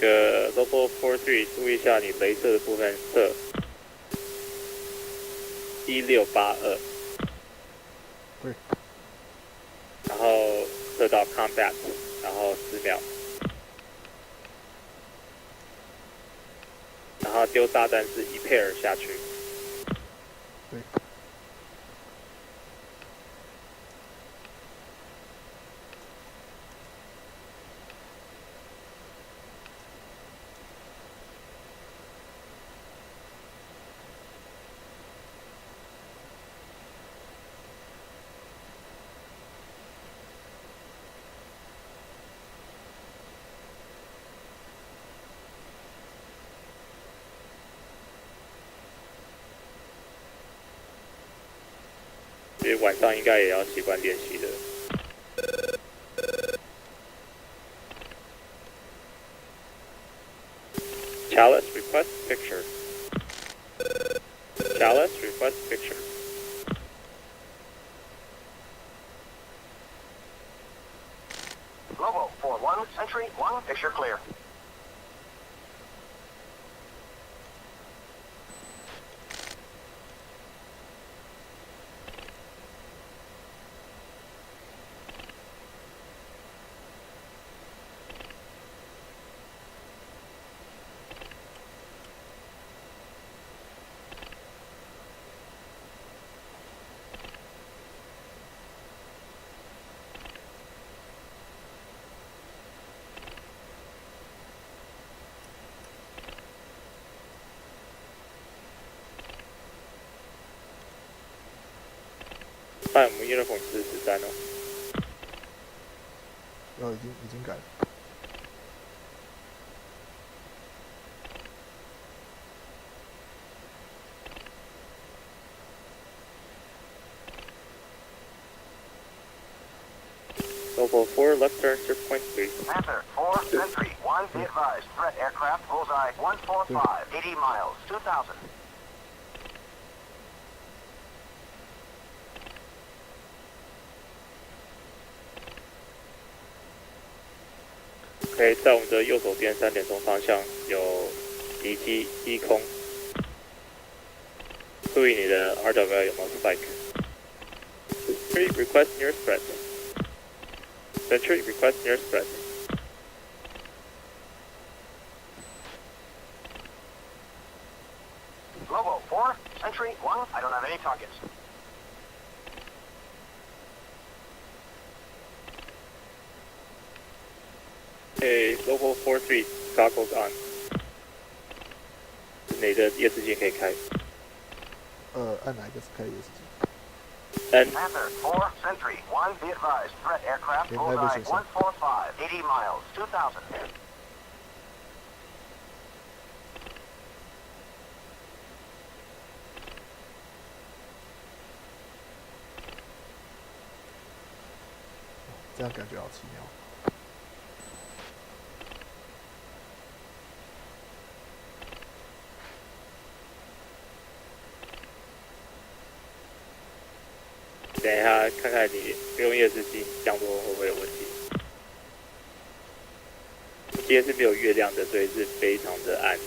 个 Local 43，注意一下你镭射的部分射1682，对，然后射到 Combat， 然后10秒，然后丢炸弹是1 pair 下去。对。其实晚上应该也要习惯练习的。Chalice request picture. Chalice request picture. Lobo 4-1, Sentry 1, picture clear.但我们 uniform 是13哦。已经改了。Local 4, left turn to point 3. Panther 4, Sentry 1, be advised. Threat aircraft, bullseye 145, 80 miles, 2000. OK， 在我们的右手边3点钟方向有敌机低空，注意你的 RWL 有没有 spike。Sentry request near spread. Sentry request near spread. Lobo 4, Sentry 1, I don't have any targets. Okay, Local 43, goggles on. 你的夜视镜可以开。按哪一个是开夜视镜？ N Panther 4, Sentry 1, be advised. Threat aircraft, bullseye 145, 80 miles, 2000. 这样感觉好奇妙。等一下看看你不用夜视镜降落会不会有问题。今天是没有月亮的，所以是非常的暗。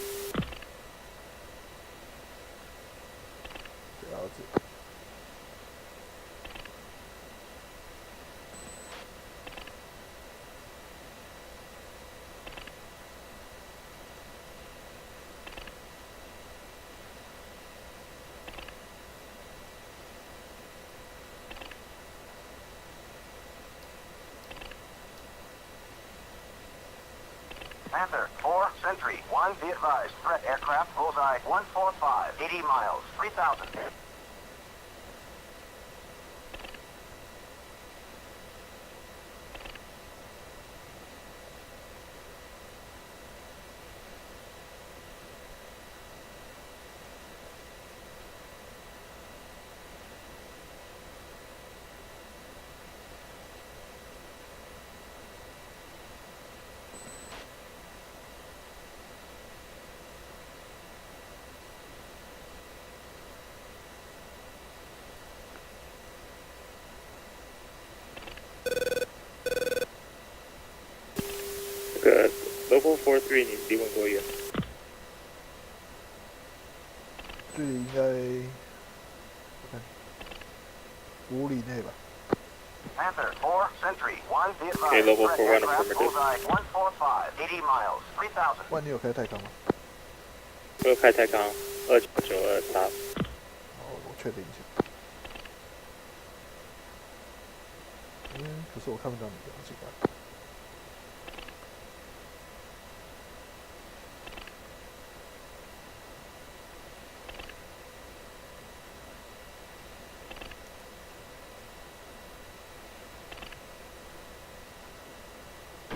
了解。Panther 4, Sentry 1, be advised. Threat aircraft, bullseye 145, 80 miles, 3000. Level 43，你离我多远？距离应该我看5里内吧。Panther 4, Sentry 1, be advised. Okay, level threat 41 aircraft, affirmative. bullseye 145, 80 miles, 3,000. 万，你有开太康吗？我有开太康29923。哦，我确定一下。可是我看不到你的，好奇怪。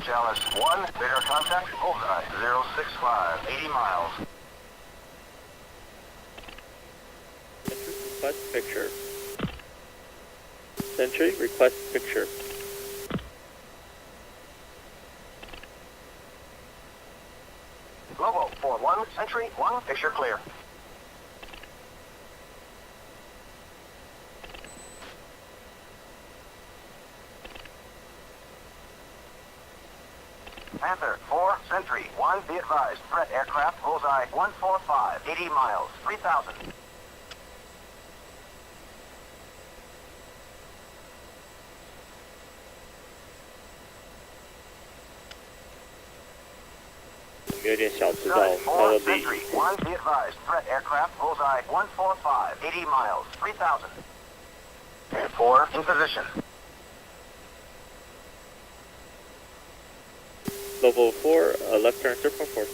Chalice 1, radar contact, bullseye 065, 80 miles. Request picture. Sentry, request picture. Globo 4-1, Sentry 1, picture clear. Panther 4, Sentry 1, be advised. Threat aircraft, bullseye 145, 80 miles, 3,000. Stud 4, Sentry 1, be advised. Threat aircraft, bullseye 145, 80 miles, 3,000. 4, in position. Level 4, left turn circle 4.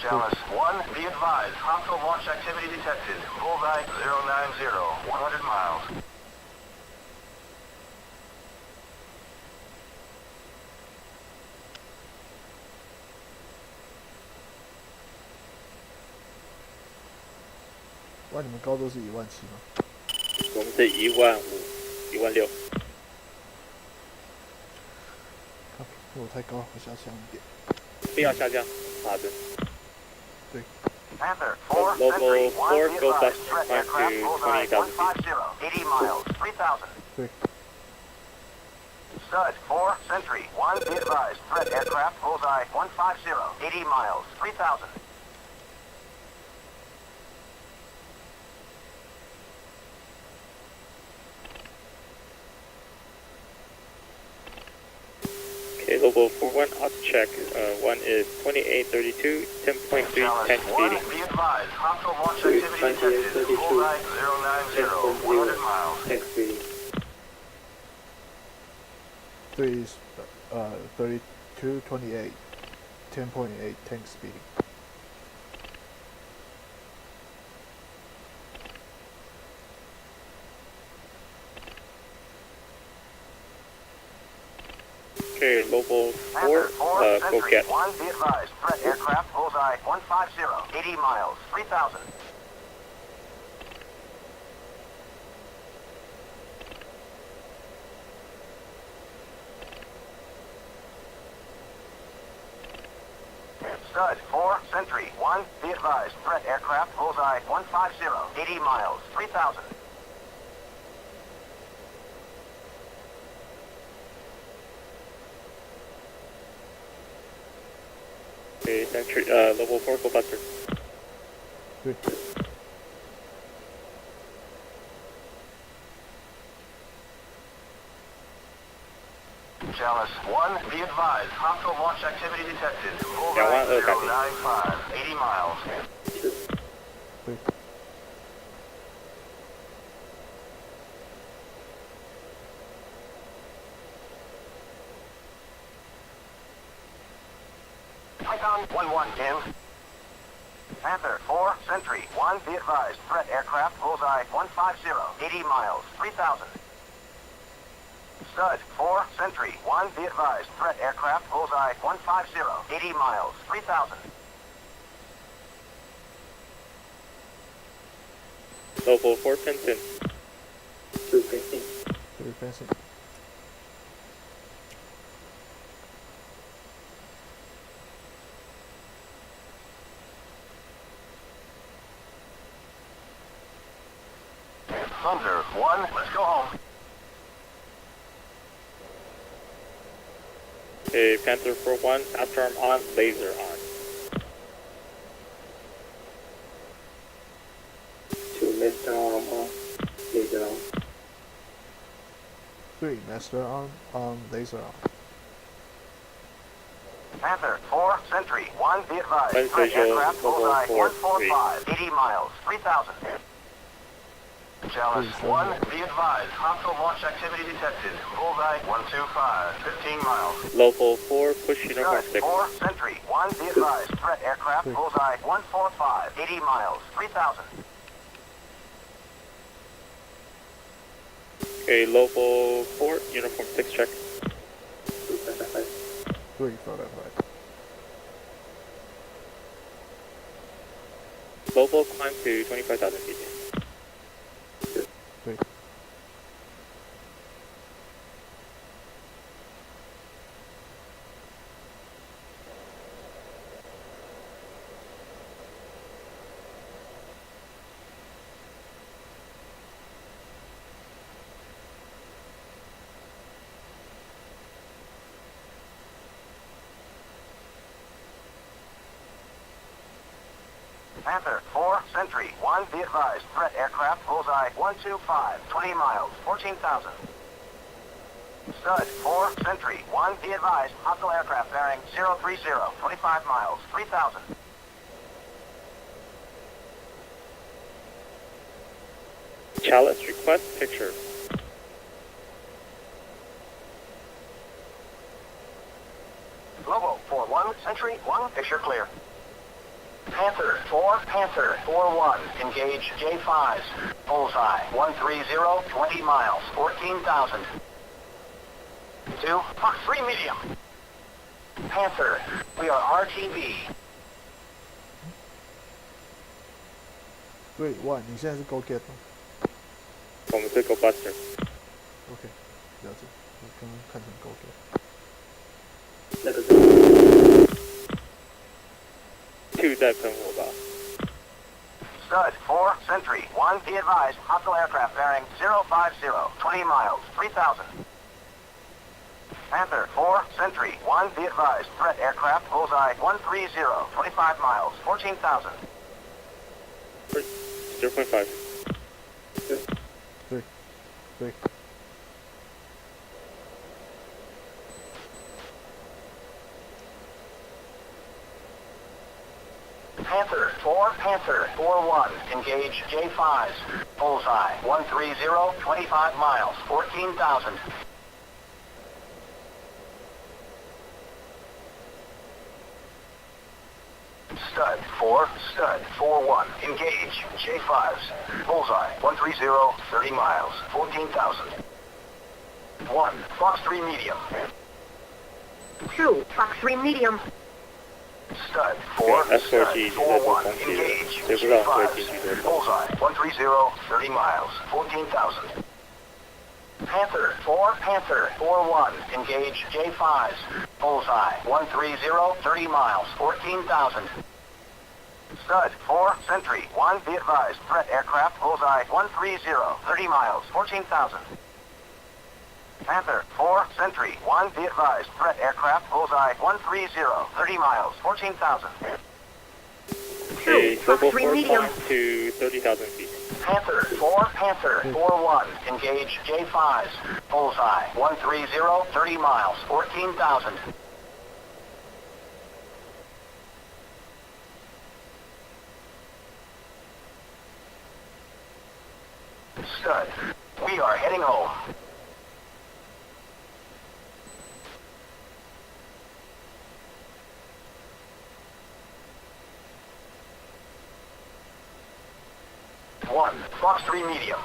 Chalice 1, be advised. Hostile launch activity detected. Bullseye 090, 100 miles. ”哇，你们高度是17000吗？我们是15000、16000。我太高，我下降一点。不要下降，爬着。对。Panther 4, Level Sentry 4, 1, be go back advised. Threat climb aircraft, to bullseye 20,000 feet. 150, 80 miles, 3,000. 对。Stud 4, Sentry 1, be advised. Threat aircraft, bullseye 150, 80 miles, 3,000. Okay, level 41, auto check. One is 2832, 10.3, Chalice 10 1, speeding. be advised. Hostile launch activity detected. Bullseye 090, 100 miles. 10 speeding. 对，3228, 10.8 tank speeding. Okay, level 4, Panther 4, go Sentry get. 1, be advised. Threat aircraft, bullseye 150, 80 miles, 3,000. Stud 4, Sentry 1, be advised. Threat aircraft, bullseye 150, 80 miles, 3,000. Okay, Sentry, level 4, go buster. Good. Chalice 1, be advised. Hostile launch activity detected. Yeah, Bullseye one, 095, 80 miles. Good. Python 1-1, Tim. Panther 4, Sentry 1, be advised. Threat aircraft, bullseye 150, 80 miles, 3,000. Stud 4, Sentry 1, be advised. Threat aircraft, bullseye 150, 80 miles, 3,000. Level 4, 1010. 对，fencing。Thunder 1, let's go home. Okay, Panther 4-1, after arm on, laser on. 2 master arm on, laser on. 3 master on, laser on. Panther 4, Sentry 1, be advised. Flight Threat visual, aircraft, level bullseye 4, 145, 80 miles, 3,000. Chalice 1, be advised. Hostile launch activity detected. Bullseye 125, 15 miles. Local 4, push uniform Scud 6. 4, Sentry 1, be advised. Threat aircraft, bullseye 145, 80 miles, 3,000. Okay, local 4, uniform 6 check. 3 for that right. Local climb to 25,000 feet. 3. Panther 4, Sentry 1, be advised. Threat aircraft, bullseye 125, 20 miles, 14,000. Scud 4, Sentry 1, be advised. Hostile aircraft bearing 030, 25 miles, 3,000. Chalice, request picture. Lobo 4-1, Sentry 1, picture clear. Panther 4, Panther 4-1, engage J5s. Bullseye 130, 20 miles, 14,000. 2, Fox 3 medium. Panther, we are RTB. 3 1，你现在是 Go Get 吗我们是 Go Buster。 ？OK，了解。我刚刚看成 Go Get。那个是2在喷火吧。 Scud 4, Sentry 1, be advised. Hostile aircraft bearing 050, 20 miles, 3,000. Panther 4, Sentry 1, be advised. Threat aircraft, bullseye 130, 25 miles, 14,000. 0.5。 3 3。Panther 4, Panther 4-1, engage J5s. Bullseye 130, 25 miles, 14,000. Scud 4, Scud 4-1, engage J5s. Bullseye 130, 30 miles, 14,000. 1, Fox 3 medium. 2, Fox 3 medium. Scud 4, Okay, Scud S4G 4-1, is engage at J5s. 4G. Bullseye 130, 30 miles, 14,000. Panther 4, Panther 4-1, engage J5s. Bullseye 130, 30 miles, 14,000. Scud 4, Sentry 1, be advised. Threat aircraft, bullseye 130, 30 miles, 14,000. Panther 4, Sentry 1, be advised. Threat aircraft, bullseye 130, 30 miles, 14,000. Okay, 2, local Fox 3 4 medium. climb to 30,000 feet. Panther 4, Panther 4-1, engage J5s. Bullseye 130, 30 miles, 14,000. Scud, we are heading home. One, Fox 3 medium.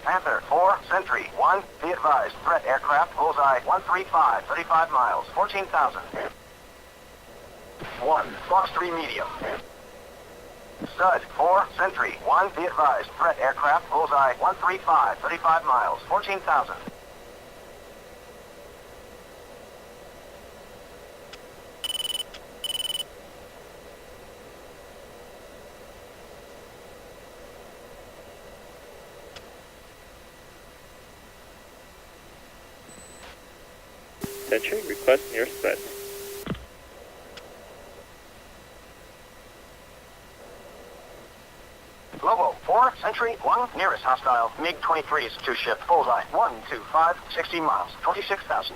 Panther 4, Sentry 1, be advised. Threat aircraft, bullseye 135, 35 miles, 14,000. 1, Fox 3 medium. Scud 4, Sentry 1, be advised. Threat aircraft, bullseye 135, 35 miles, 14,000. Sentry, request nearest threat. Lobo 4, Sentry 1, nearest hostile. MiG-23s to ship. Bullseye 125, 60 miles, 26,000.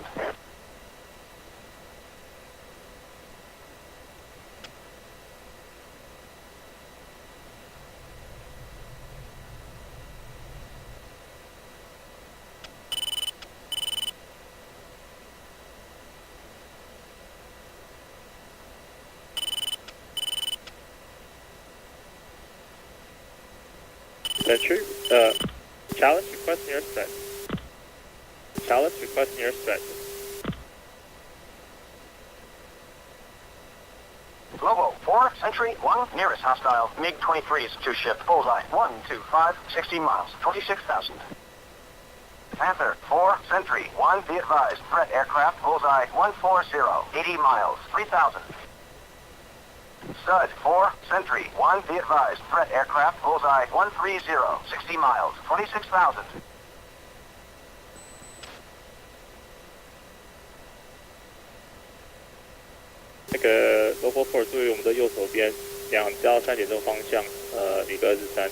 Sentry, challenge request nearest threat. Challenge request nearest threat. Lobo 4, Sentry 1, nearest hostile. MiG-23s to ship. Bullseye 125, 60 miles, 26,000. Panther 4, Sentry 1, be advised. Threat aircraft. Bullseye 140, 80 miles, 3,000. Stud 4, Sentry 1, be advised. Threat aircraft. Bullseye 130, 60 miles, 26,000.那个 Lobo 4注意我们的右手边2到3点钟方向，米格23。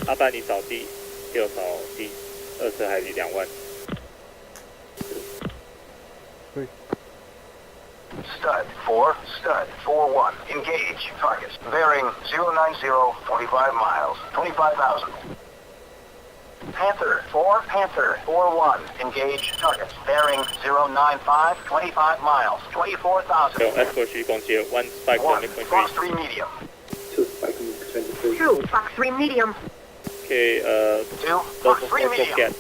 阿班你扫地，6扫地，20海里2万。对。Stud 4, Stud 41, engage targets. Bearing 090, 45 miles, 25,000. Panther 4, Panther 41, engage targets. Bearing 095, 25 miles, 24,000. Escort 区共接 1 spike 1, MiG-23. Fox 3 medium. 2 Spike MiG-23. 2, Fox 3 medium. Okay, 2, Lobo Fox 4 3 go medium. get.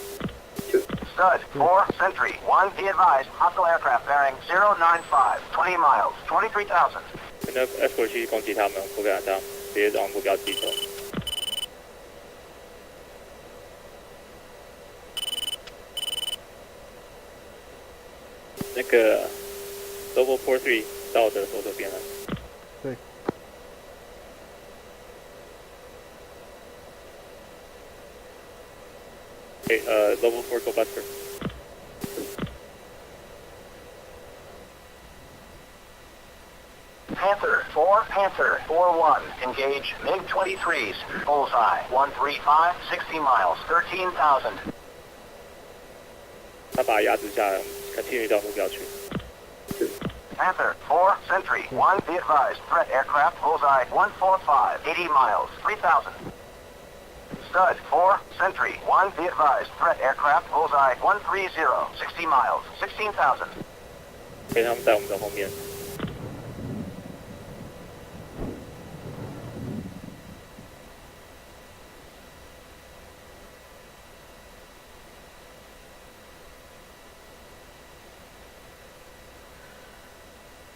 Stud 4, Sentry 1, be advised. Hostile aircraft bearing 095, 20 miles, 23,000. 那 Escort 区攻击他们，不给他当，直接往目标击走。那个 Lobo 43到我的左手边了。对。Okay, Lobo 4 go buster. Panther 4, Panther 41, engage MiG-23s. Bullseye 135, 60 miles, 13,000. 他把牙指下来 ，continue 到目标区。Panther 4, Sentry 1, be advised. Threat aircraft. Bullseye 145, 80 miles, 3,000. Stud 4, Sentry 1, be advised. Threat aircraft. Bullseye 130, 60 miles, 16,000. 所以他们在我们的后面。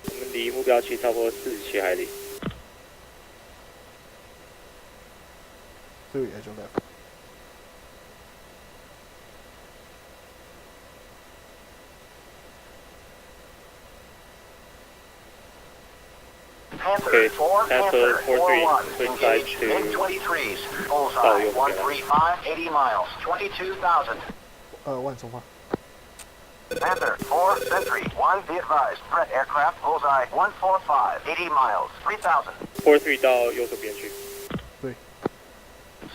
我们离目标区差不多47海里。这个也中了。Panther 4, Panther Panther 43, 41, switch engage sides to MiG-23s. Bullseye 135, 80 miles, 22,000. 万中话。 Panther 4, Sentry 1, be advised. Threat aircraft. Bullseye 145, 80 miles, 3,000. 43到右手边去。对。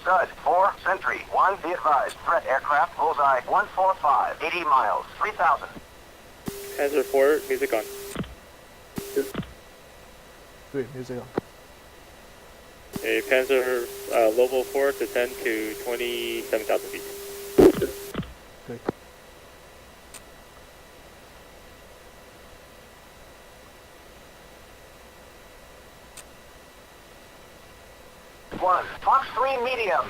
Stud 4, Sentry 1, be advised. Threat aircraft. Bullseye 145, 80 miles, 3,000. Panther 4, music on. 对，没有这样。A Panther Lobo 4 descend to 27,000 feet. 对。 1, Fox 3 medium.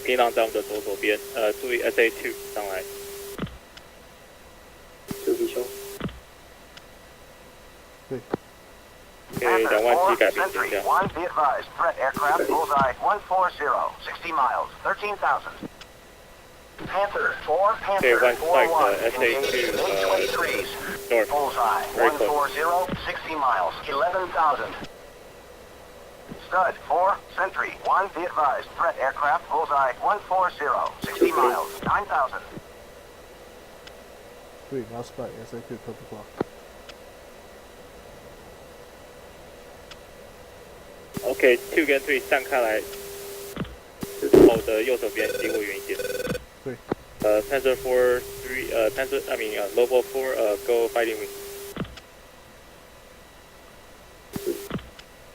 槟榔在我们的左手边，注意 SA2 上来。2弟兄。对。Okay, 2万7改变 Sentry 方向。 1, be advised. Threat aircraft. Bullseye 140, 60 miles, 13,000. Panther 4, Okay, Panther 1 strike41, SA2 engage MiG-23s. north. Bullseye Very close. 140, 60 miles, 11,000. Scud 4, Sentry 1, be advised. Threat aircraft, bullseye 140, 60 miles, 9,000. 对，你要 spy SA2 科不挂。OK， 2跟3散开来，后的右手边离我远一点。对。Panzer 4 3 Panzer I mean Lobo 4 go fighting wing。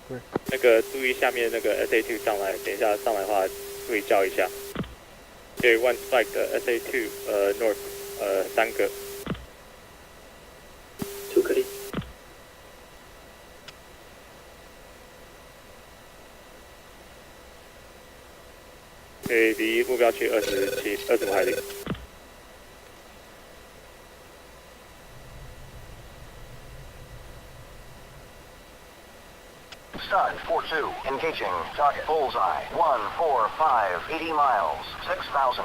对。那个注意下面那个 SA2 上来，等一下上来的话注意叫一下。对 ，one spike 的 SA2 north 3个。2可以。对，离目标区25海里。Stud 4-2, engaging. Target bullseye 145, 80 miles, 6,000.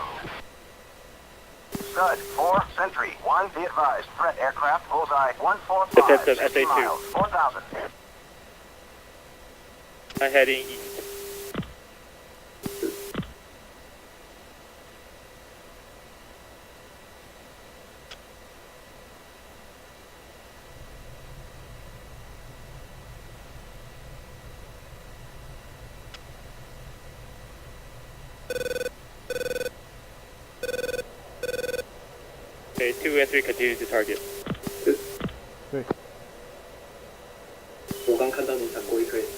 Scud 4, Sentry 1, be advised. Threat aircraft, bullseye 145, 60 miles, 4,000. I'm heading east. Okay, 2 and 3 continue to target. 对。我刚看到你闪过一颗眼睛。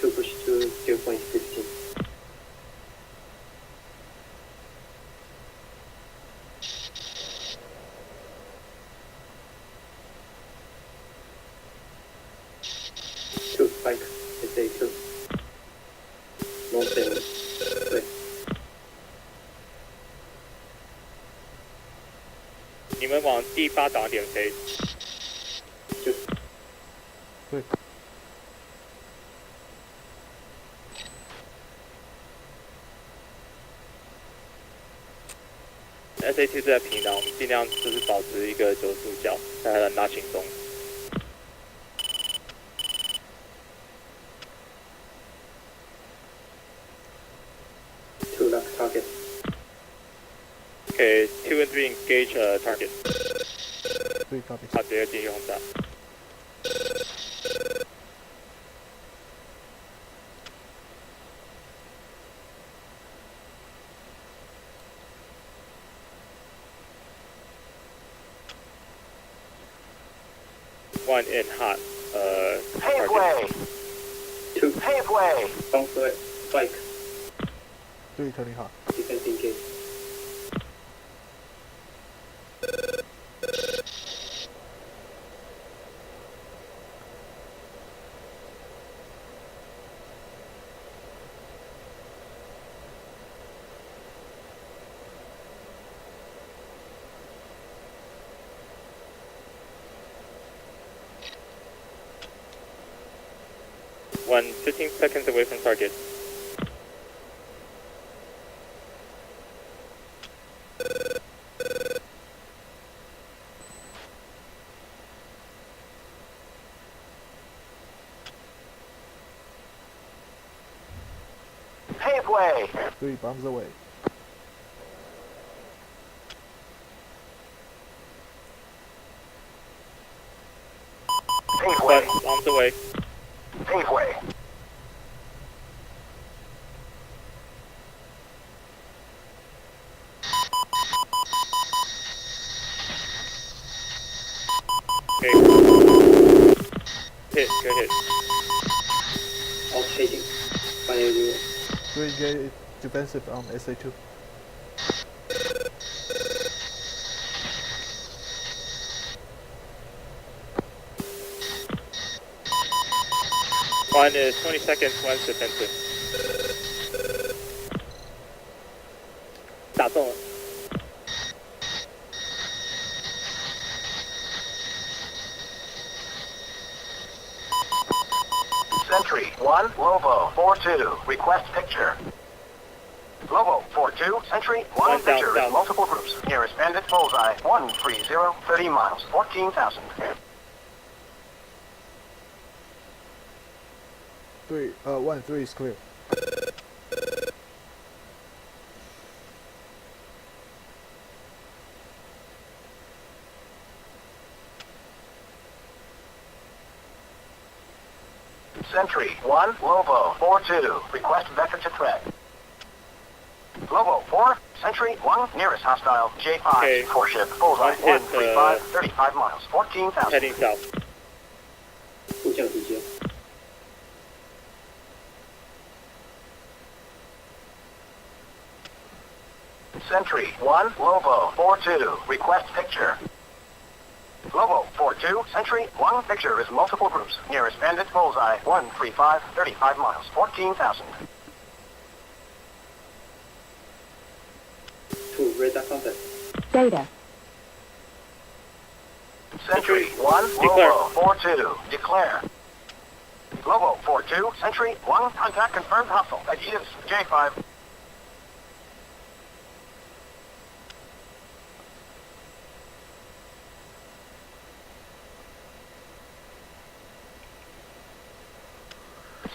2 push to 0.15. Spike, SA2. North and west. 你们往第8档点飞。就对。SA2 在平档，我们尽量就是保持一个90度角，在它的拉行中。2 lock target. Okay, 2 and 3 engage target. 对，copy。好，直接进行轰炸。1 in hot. Paveway! 2. Paveway! Bounce spike. 对，特你好。 Defense engage. One 15 seconds away from target. Paveway! 对，bombs away。Paveway! One bombs away. Paveway! Okay. Hit, good hit. Out chasing. Fire you. 对，应该 defensive on SA2。One is 20 seconds, one's defensive. 打中了。Sentry 1, Lobo 4-2, request picture. Globo 4-2, Sentry 1, picture is multiple groups. Nearest bandit, bullseye, 130, 30 miles, 14,000. 对，1-3 is clear. Sentry 1, Globo 4-2, request vector to threat. Globo 4, Sentry 1, nearest hostile, J5, Okay. 4-ship, bullseye, 135, 35 miles, 14,000. heading south. 步降直接。 Sentry 1, Globo 4-2, request picture. Globo 4-2, Sentry 1, picture is multiple groups. Nearest bandit, bullseye, 135, 35 miles, 14,000. 2 radar contact. Data. Sentry 1, Globo 4-2, declare. Globo 4-2, Sentry 1, contact confirmed hostile. Adidas, J5.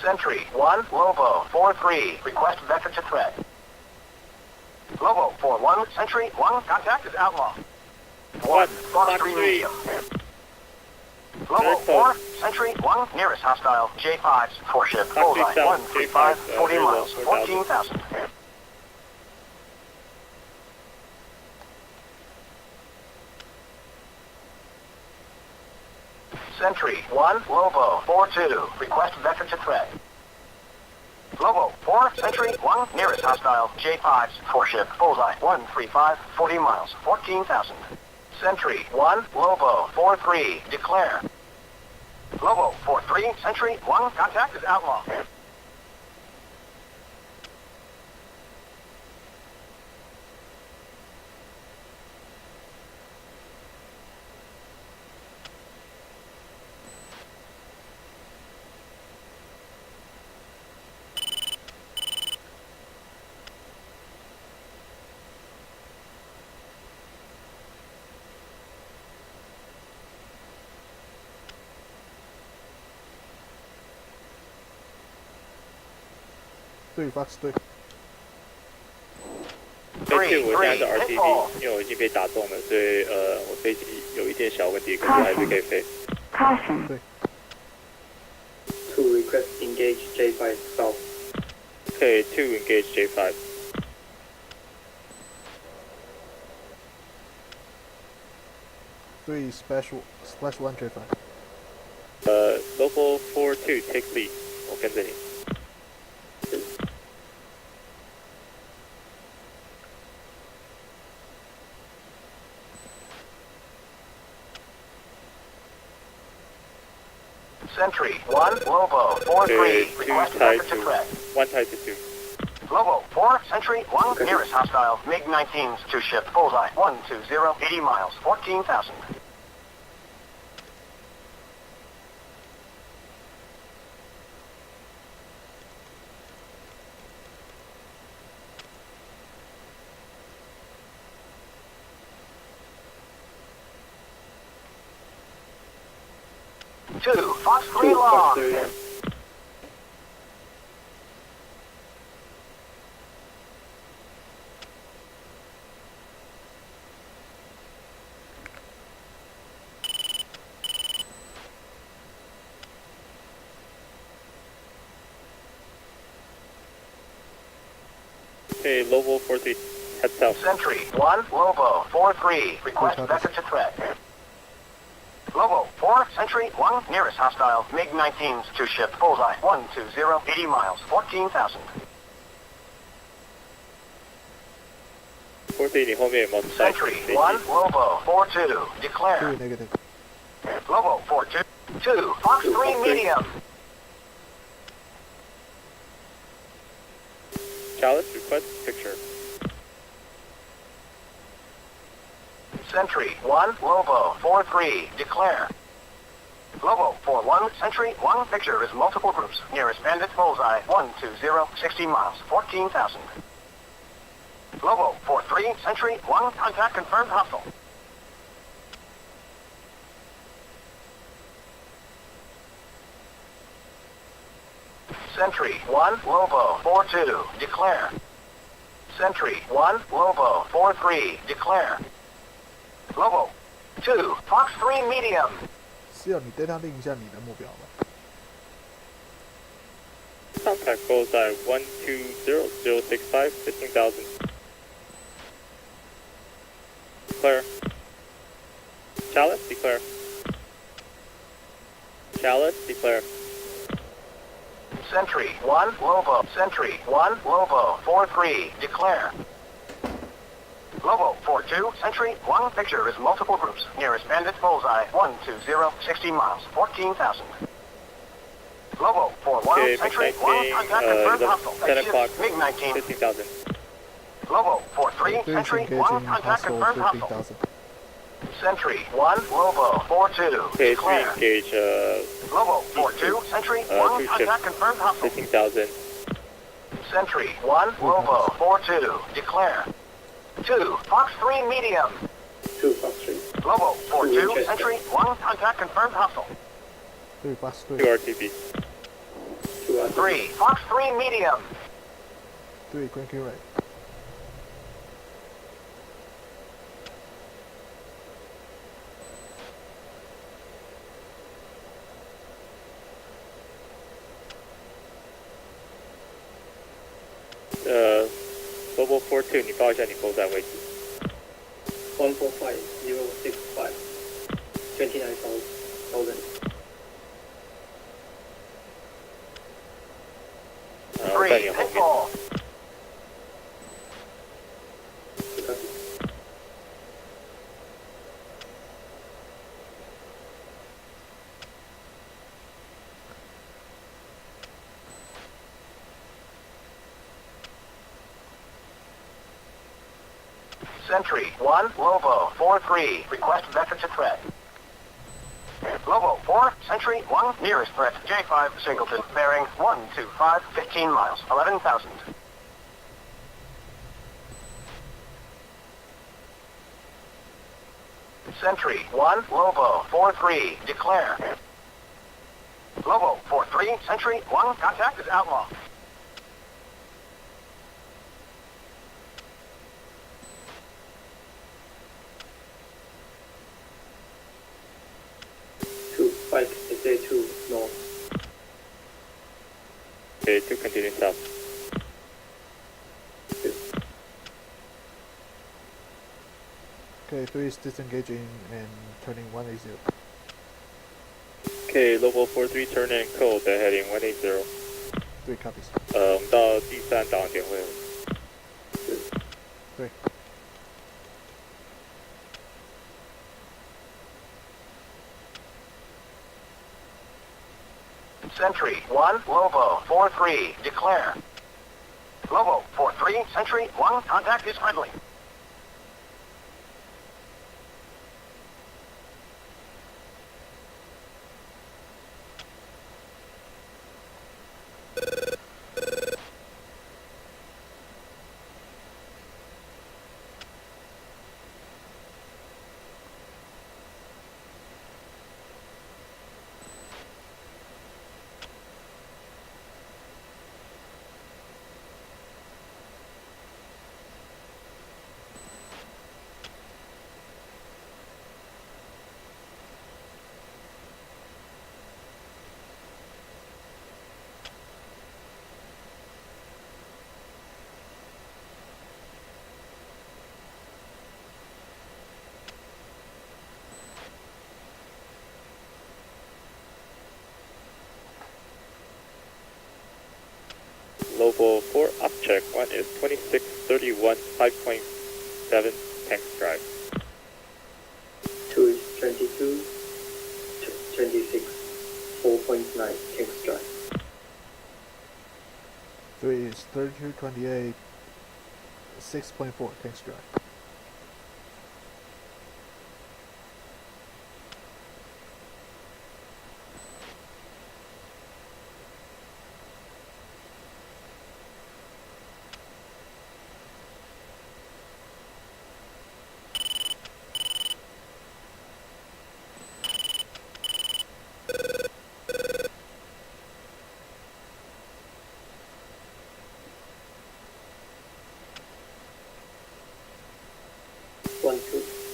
Sentry 1, Globo 4-3, request vector to threat. Globo 4-1, Sentry 1, contact is outlaw. 1, Fox 3 medium. Globo 4, Sentry 1, nearest hostile, J5's, 4-ship, bullseye, 135, 40 miles, 14,000. Sentry 1, Globo 4-2, request vector to threat. Globo 4, Sentry 1, nearest hostile, J5's, 4-ship, bullseye, 135, 40 miles, 14,000. Sentry 1, Globo 4-3, declare. Globo 4-3, Sentry 1, contact is outlaw.对 Fox 对。飞机我现在是 RTB，因为我已经被打中了，所以我飞机有一点小问题，可是还是可以飞。 Caution. 对。 2 request engage J5 south. Okay, 2 engage J5. 对 /1 J5。Local 4-2 take lead，我跟着你。 Sentry 1, Globo 4-3, Okay, 2 request tied vector to to threat. 1 tied to 2. Globo 4, Sentry 1, nearest hostile, MiG-19's, 2-ship, bullseye, 120, 80 miles, 14,000. Two, Fox 3 2 long. Fox 3. Okay, Lobo 4-3, head south. Sentry 1, Lobo 4-3, request vector to threat. Lobo 4, Sentry 1, nearest hostile, MiG-19's, 2-ship, bullseye, 120, 80 miles, 14,000. 4-3，你后面有没有 Sentry 1, Lobo 4-2, 对 declare. negative。 Lobo 4-2, 2, Fox 3 medium. Chalice, request picture. Sentry 1, Lobo 4-3, declare. Lobo 4-1, Sentry 1, picture is multiple groups. Nearest bandit, bullseye, 120, 60 miles, 14,000. Lobo 4-3, Sentry 1, contact confirmed hostile. Sentry 1, Lobo 4-2, declare. Sentry 1, Lobo 4-3, declare. Lobo 2, Fox 3, medium. 是要你对他定一下你的目标吗？ Contact bullseye 120065, 15,000. Declare. Chalice, declare. Chalice, declare. Sentry 1, Lobo. Sentry 1, Lobo 4-3, declare. Lobo 4-2, Sentry 1, picture is multiple groups. Nearest bandit bullseye 120, 60 miles, 14,000. Lobo 4-1, Okay, Sentry MiG 1, contact confirmed hostile. 10 o'clock, MiG-19. 15,000. Lobo 4-3, Sentry 1, contact confirmed hostile. 15,000. Sentry 1, Lobo 4-2, Okay, declare. engage, Lobo 4-2, Sentry 1, two contact ships, confirmed hostile. 15,000. Sentry 1, Lobo 4-2, declare. 2, Fox 3, medium. 2 Fox 3. Lobo 4-2, Winchester. Sentry 1, contact confirmed hostile. 对，八十 2 对， RTB. 2 R 3, Fox 3, medium. 对 ，Green King Right。Global 42，你报一下你bullseye位置。 145065, 29,000. 然后在你 3, 后面。 pitfall. Sentry 1, Lobo 4-3, request vector to threat. Lobo 4, Sentry 1, nearest threat, J5 Singleton, bearing 125, 15 miles, 11,000. Sentry 1, Lobo 4-3, declare. Lobo 4-3, Sentry 1, contact is outlaw. Spike SA2 north. Okay, 2 continue south. Okay, 3 is disengaging and turning 180. Okay, Lobo 43 turn in cold, they're heading 180. 3 copies. 我们到第3导航点位了。对。 Sentry 1, Lobo 4-3, declare. Lobo 4-3, Sentry 1, contact is friendly. Lobo 4 up check, 1 is 2631, 5.7 tanks drive. 2 is 22, 26, 4.9 King's Drive. 3 is 3228, 6.4 Kings Drive. 1 2，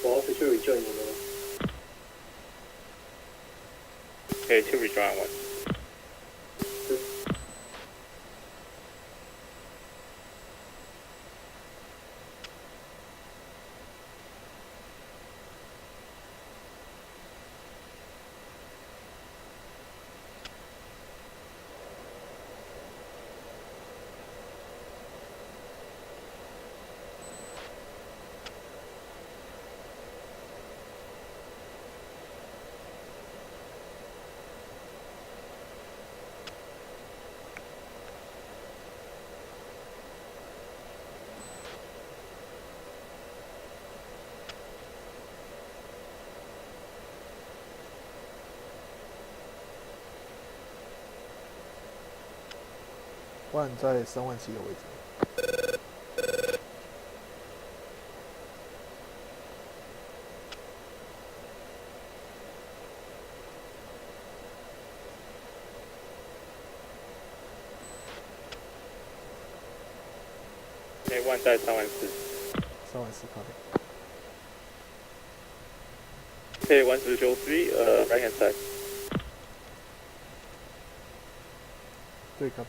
我要回去 rejoin 你们了。Okay, 2 rejoin 1.万在37000的位置。Okay, 1在34000。34000靠边。Okay, 1003, right hand side. 对靠。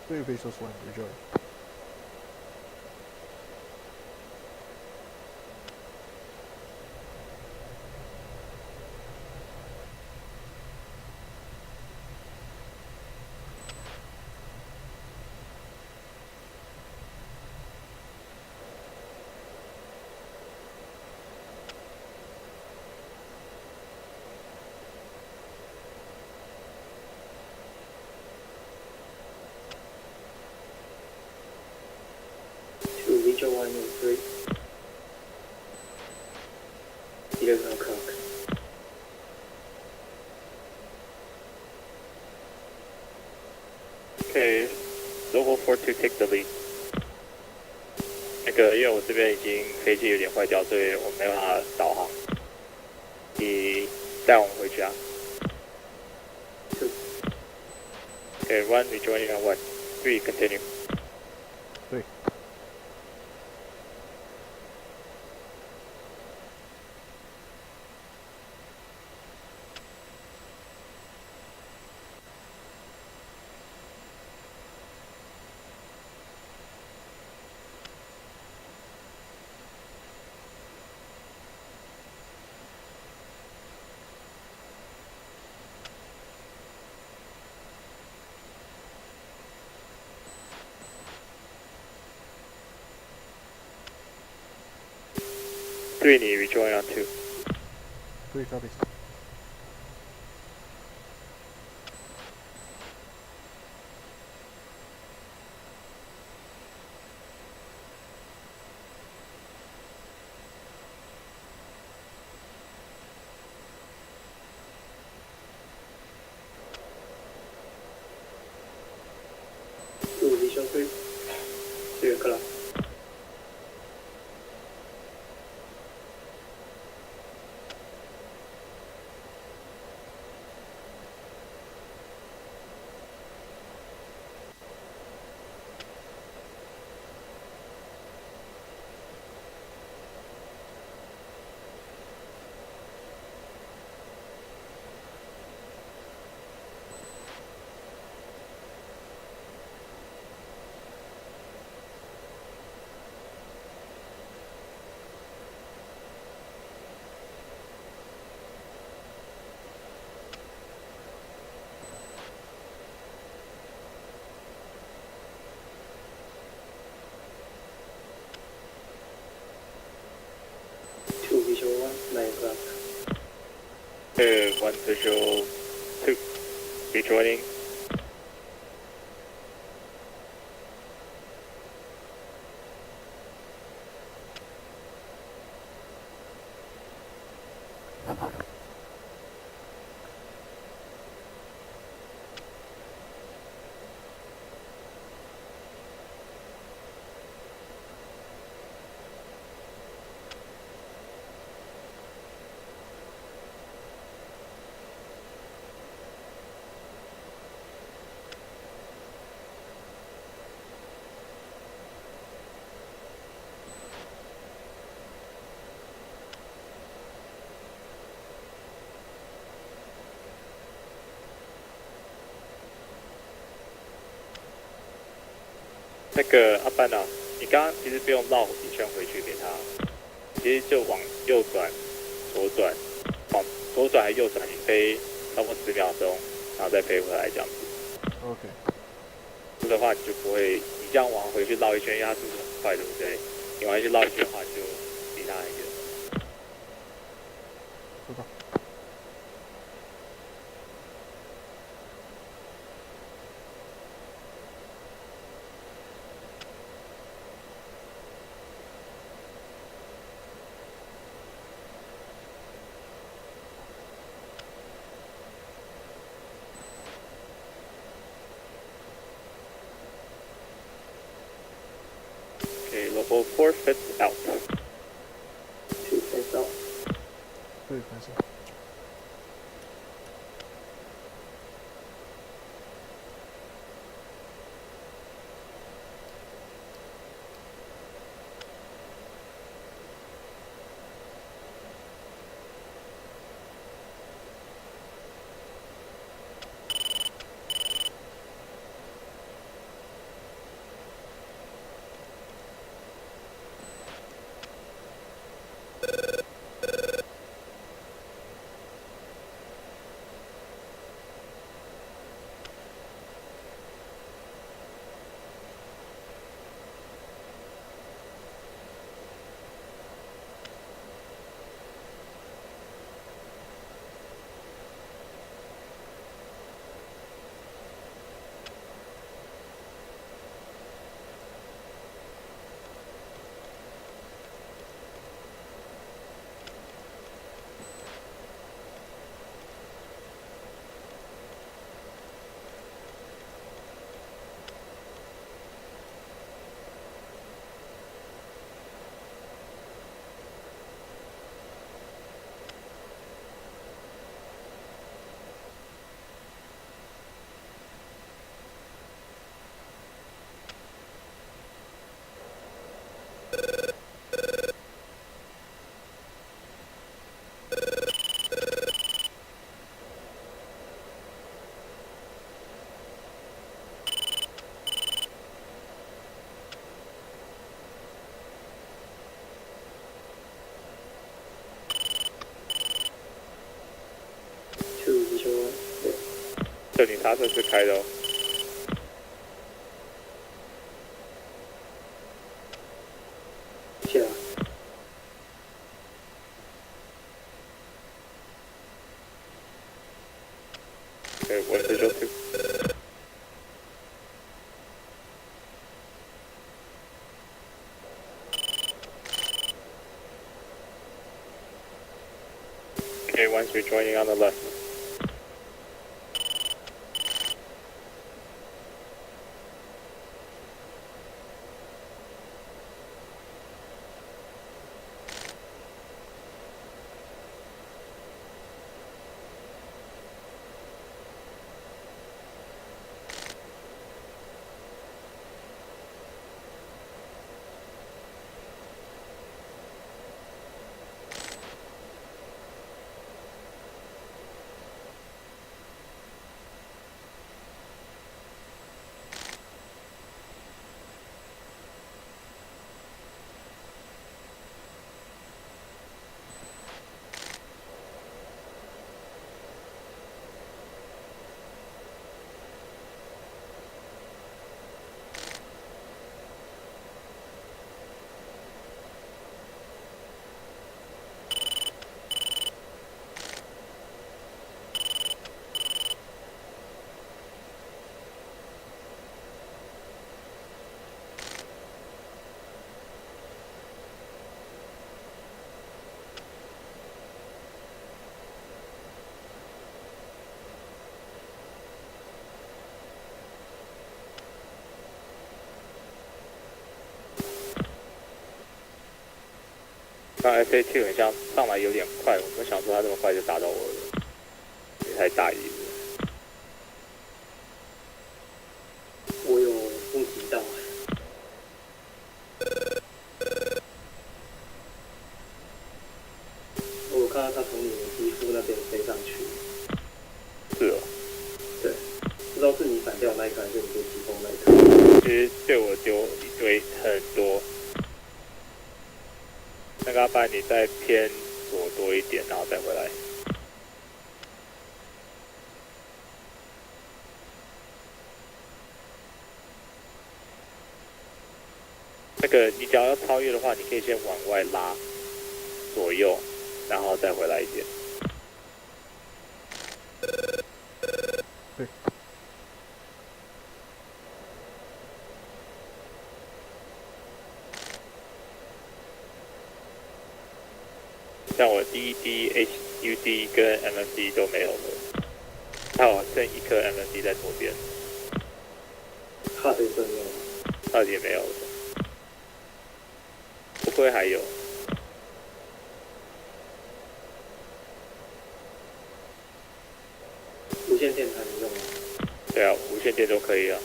对，Resource 1 rejoin。2 rejoin 1 in 3. 11 o'clock. Okay, Local 42 take the lead. 那个，因为我这边已经飞机有点坏掉，所以我没办法导航。你带我们回家。2. Okay, 1 rejoining on 1. 3 continue. 对。3你 rejoin on 2. 对靠边。2 rejoin 3. 3 o'clock. Visual 1, 9 o'clock. 1 visual 2. Rejoining. 那个阿班啊，你刚刚其实不用绕一圈回去给他，其实就往右转、左转，往左转还右转，你飞超过10秒钟，然后再飞回来这样子。OK。这样的话你就不会，你这样往回去绕一圈，因为它速度很快，对不对？你往回去绕一圈的话，就离他很远。知道。Okay, level 4 fits out. 2 fits out. 对，没事。这你刹车是开的哦。下。Okay, 1 visual 2. Okay, once we're joining on the left.那 FA2 很像上来有点快，我没想说他这么快就打到我了，也太大意了。我有目击到。我有看到他从你的衣服那边飞上去。是哦。对，不知道是你闪掉那一颗还是你被击中那一颗。其实对我丢一堆很多。那个阿班，你再偏左多一点，然后再回来。那个你只要要超越的话，你可以先往外拉左右，然后再回来一点。对。像我 DD、HUD 跟 MFD 都没有了，还有剩一颗 MFD 在左边，卡的也没有，二也没有了，不会还有。无线电才能用吗？对啊，无线电都可以啊。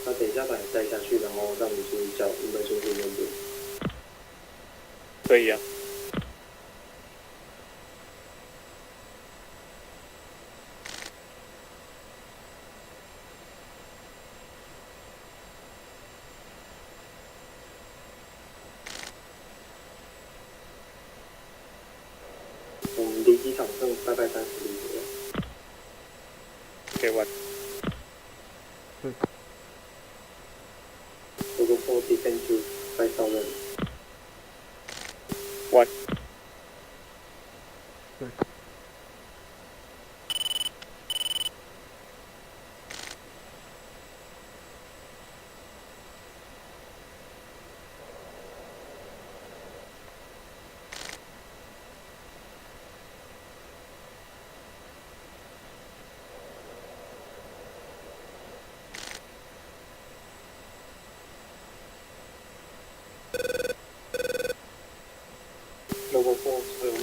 那等一下把你带下去，然后让你去叫你们叔叔用对。可以啊。我们离机场剩大概30里左右。可以玩。对。如果4 defend to 5,000。玩。对。Level 4所有吗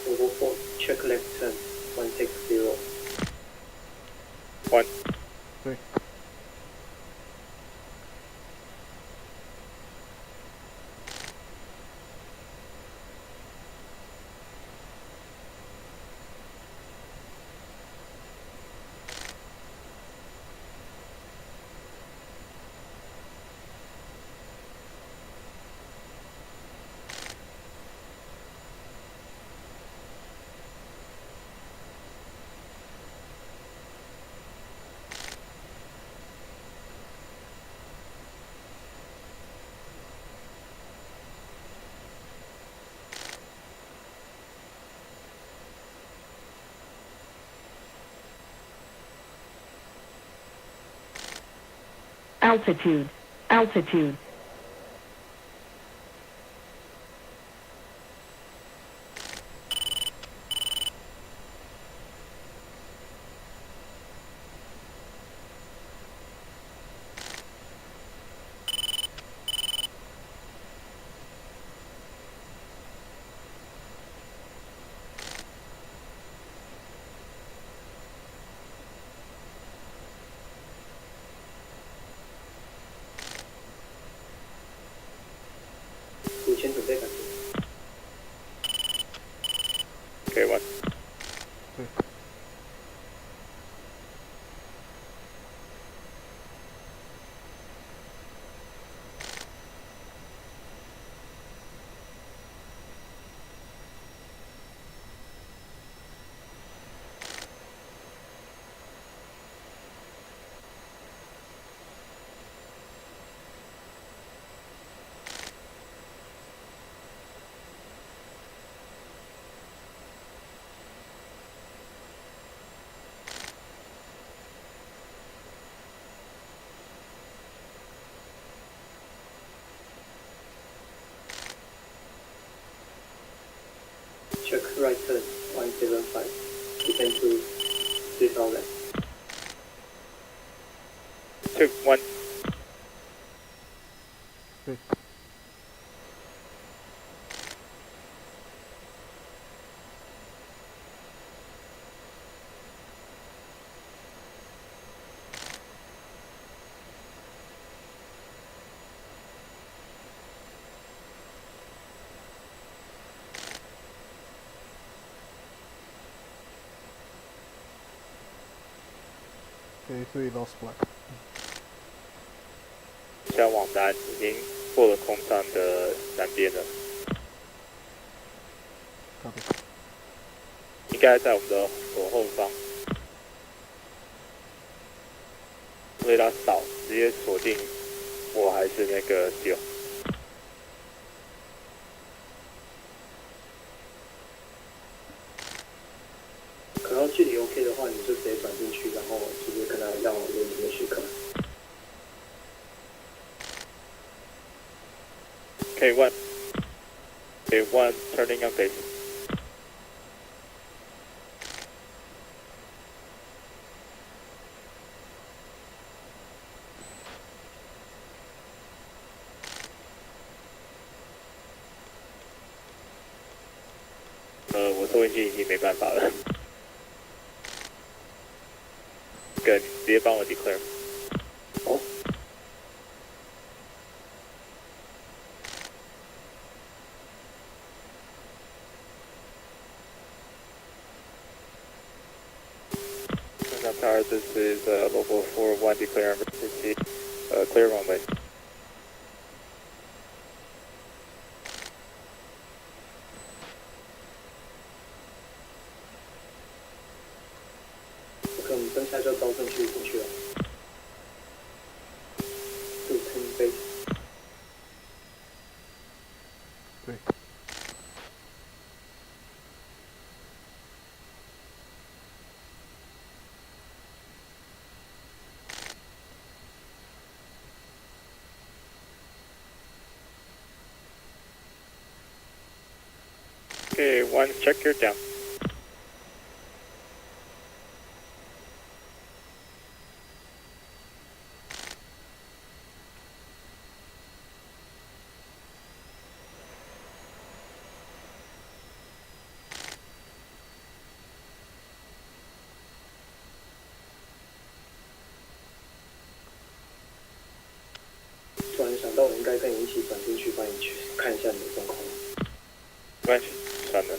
？Level 4 check left turn 160. 玩。对。Altitude. Altitude. right turn 175, descend to 3000. Took 1. Okay. Okay, 3 lost flag. 现在网单已经过了空上的南边了， Copy. 应该在我们的左后方。雷达扫，直接锁定我还是那个Xeon。可能距离 OK 的话，你就直接转进去，然后直接跟他让我有你的许可。K1 K1 turning on base。我收音机已经没办法了。哥，你直接帮我 declare。好。Tower, this is local 41 declare emergency, clear runway. OK， 我们等下就到正区进去了。就10 base。对。Okay, one, check your down. .突然想到，我应该跟你一起转进去，帮你去看一下你的状况。没关系，算了。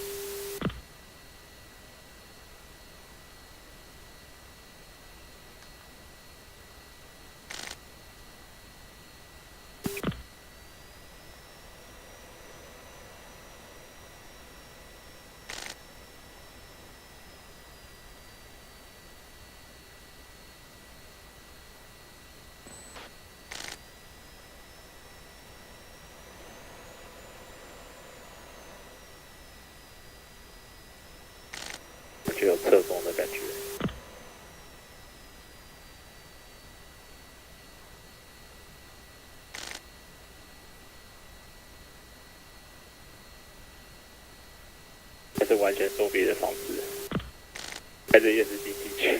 就有侧风的感觉。还是完全收别的方式，开着夜视镜进去。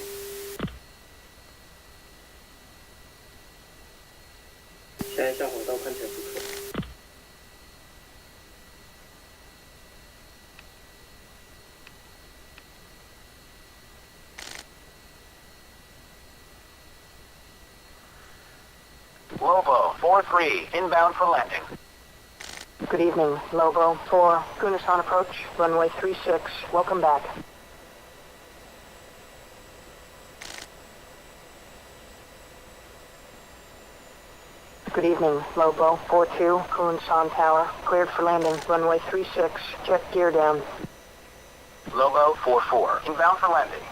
现在下滑道看起来不错。Lobo 4-3, inbound for landing. Good evening, Lobo 4, Gunasan approach, runway 36, welcome back. Good evening, Lobo 4-2, Gunasan Tower, cleared for landing, runway 36, jet gear down. Lobo 4-4, inbound for landing.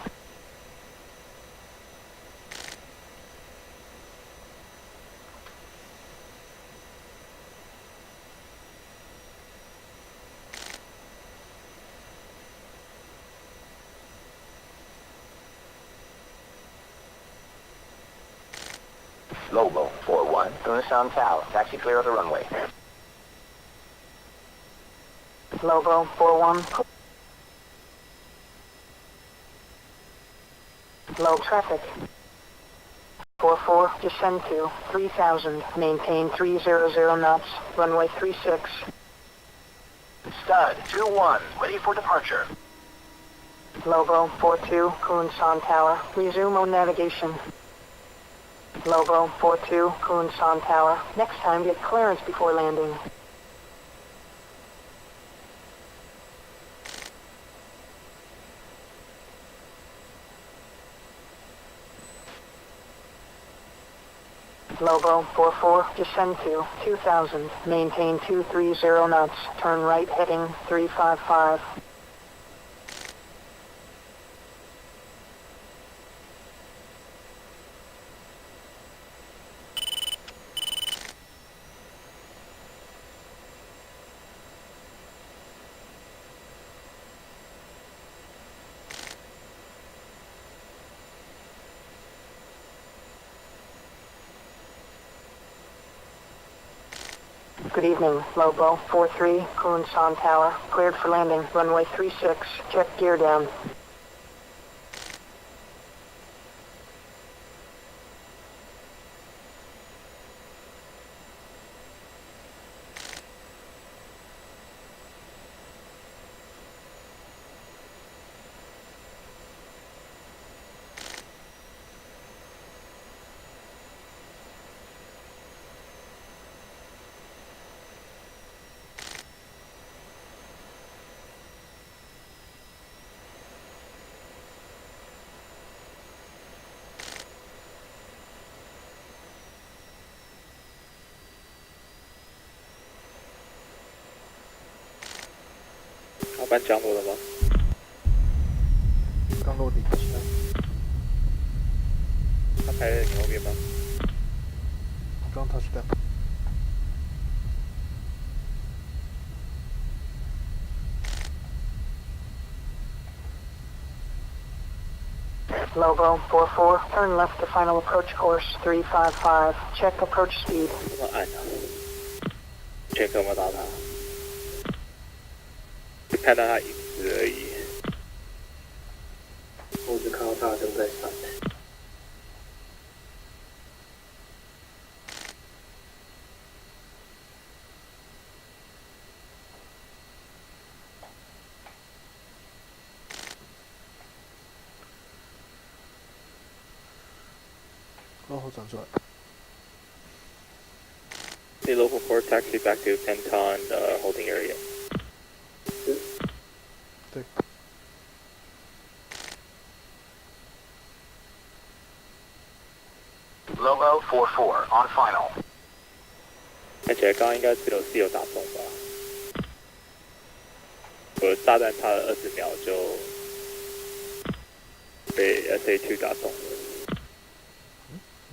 Lobo 4-1, Gunasan Tower, taxi clear of the runway. Lobo 4-1, low traffic. 44, descend to 3000, maintain 300 knots, runway 36. Stud 2-1, ready for departure. Lobo 42, Kunsan Tower, resume on navigation. Lobo 42, Kunsan Tower, next time get clearance before landing. Lobo 44, descend to 2000, maintain 230 knots, turn right heading 355. Good evening, Lobo 43, Kunsan Tower, cleared for landing, runway 36, check gear down.航班降落了吗？刚落地。他排在你后面吗？刚 touch down。Lobo 44, turn left to final approach course 355, check approach speed. 这么暗啊！全科没打他，只看到他影子而已。我只看到他的灯在闪。然后转出来。The local 4 taxi back to Penton holding area. 对。Logo 44 on final. 看起来刚刚应该只有室友打中吧？我的炸弹差了20秒就被 SA2 打中了。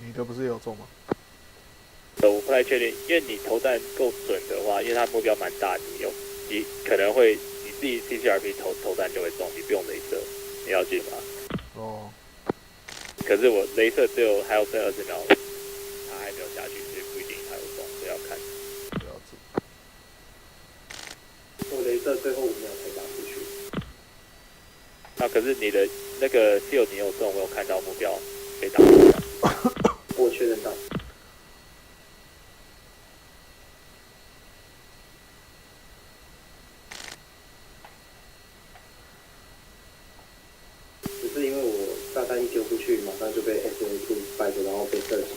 你的不是也有中吗？我不太确定，因为你投弹够准的话，因为它目标蛮大，你可能会你自己 CCRP 投弹就会中，你不用镭射，你了解吗？哦。可是我镭射还有剩20秒，它还没有下去，所以不一定它有中，所以要看。了解。我镭射最后5秒才打出去。那可是你的那个室友你有中，我有看到目标被打中。我确认到。只是因为我炸弹一丢出去，马上就被 SA2 败着，然后被射死。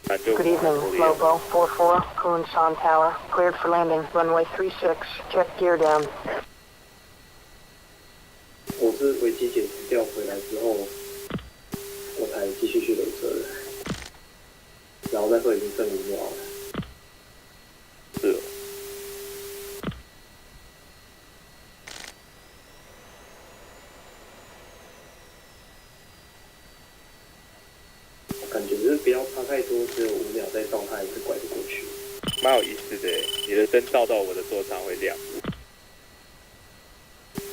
Good evening, Lobo 44, Kunsan Tower, cleared for landing, runway 36, check gear down. 我是危机解除掉回来之后，我才继续去镭射的，然后那时候已经剩5秒了。是哦。感觉就是不要差太多，只有5秒再到它也是拐得过去。蛮有意思的，你的灯照到我的座舱会亮。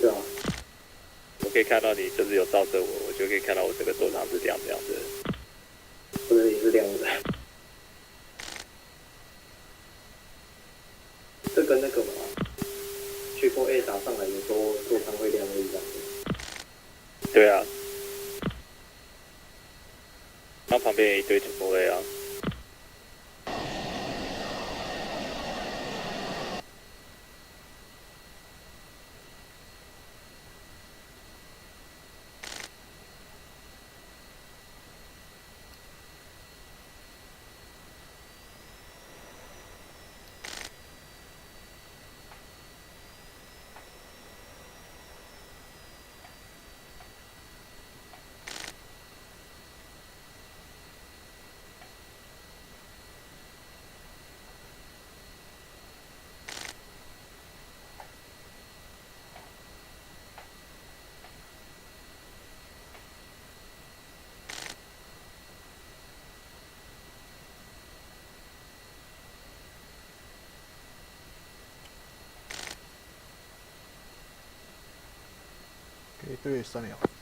对啊。我可以看到你就是有照着我，我就可以看到我这个座舱是亮的。我这里是亮的。这跟那个嘛，GeForce A 打上来的时候座舱会亮的一样的。对啊，旁边一堆土木类啊。可以对3秒。